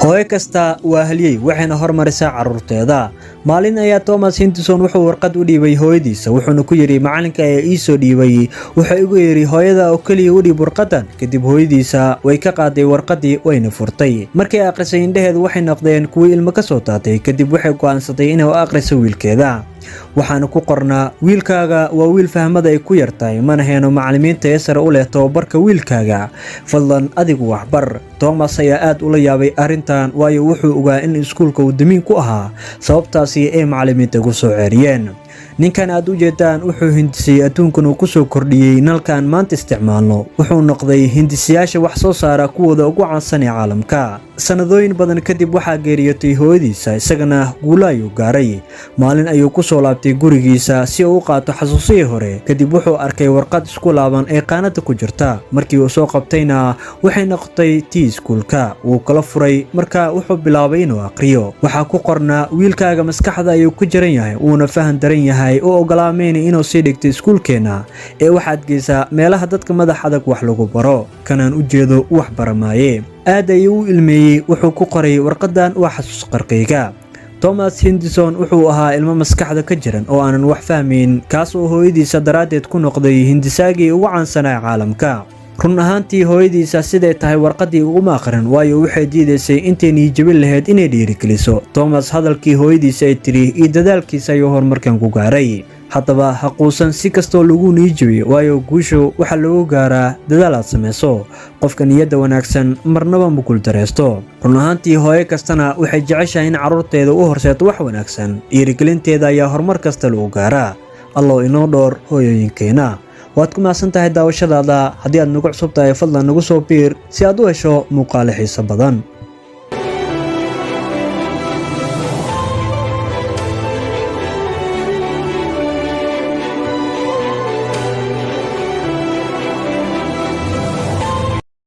hooyo kasta waa halyey waxayna hormarisaa carruurteeda. Maalin ayaa Thomas Henderson wuxuu warqad u dhiibay hooyadiisa wuxuuna ku yiri macalinka ee ii soo dhiibay wuxuu igu yiri hooyada oo kaliya u dhiib warqadan. Kadib hooyadiisa way ka qaaday warqadii wayna furtay. Markay akhrisay indhaheedu waxay noqdeen kuwa ilmo ka soo taatay. Kadib waxay go'aansatay inay u akhriso wiilkeeda. waxaan ku qornaa wiilkaaga waa wiil fahmada ay ku yartahay mana heeno macallimiinta sare u leh tababarka wiilkaaga fadlan adigu waxbar. Thomas ayaa aad ula yaabay arintan waayo wuxuu ogaa in iskuulka uu damiin ku ahaa sababtaasi ay macallimiinta ugu soo ceeriyeen. ninkan aad u jeedaan wuxuu hindisay adduunkan uu ku soo kordhiyay nalkan maanta isticmaalno wuxuu noqday hindisiyaasha wax soo saara kuwooda ugu caansan ee caalamka. sanadooyin badan kadib waxaa geeriyotay hooyadiisa isagana guulo ayuu gaaray. maalin ayuu ku soo laabtay gurigiisa si uu u qaato xasuusihii hore. kadib wuxuu arkay warqad isku laaban ee qaanada ku jirta. markii uu soo qabtayna waxay noqotay tii iskuulka. wuu kala furay markaa wuxuu bilaabay inuu aqriyo. waxaa ku qornaa wiilkaaga maskaxda ayuu ku jiran yahay uuna fahan daran yahay oo ogolaamayna inuu sii dhigto iskuulkeena ee waxaad geysaa meelaha dadka madax adag wax lagu baro kanaan u jeedo wax baramaaye. aad ayuu u ilmeeyay wuxuu ku qoray warqadan waa xasuus qarqayga. Thomas Henderson wuxuu ahaa ilmo maskaxda ka jiran oo aanan wax fahmayn kaas oo hooyadiisa daraadeed ku noqday hindisaagii ugu caansanaa caalamka. run ahaantii hooyadiisa siday tahay warqadii uguma akhrin waayo waxay diidaysay intaynii jabin lahayd inay dhiirigeliso. Thomas hadalkii hooyadiisa ay tiri iyo dadaalkiisa ayuu horumarkan ku gaaray. haddaba ha quusan si kastoo lagu niijiyo waayo guushu waxa lagu gaaraa dadaal aad samayso. qofka niyadda wanaagsan marnaba ma guul dareysto. run ahaantii hooyo kastana waxay jeceshahay in carruurteeda u horseeto wax wanaagsan. dhiirigelinteeda ayaa horumar kasta lagu gaaraa. allow inoo dhoor hooyooyinkeena. waad ku mahadsan tahay daawashadaada. haddii aad nagu cusub tahay fadlan nagu soo biir si aad u hesho muuqaalo xiiso badan.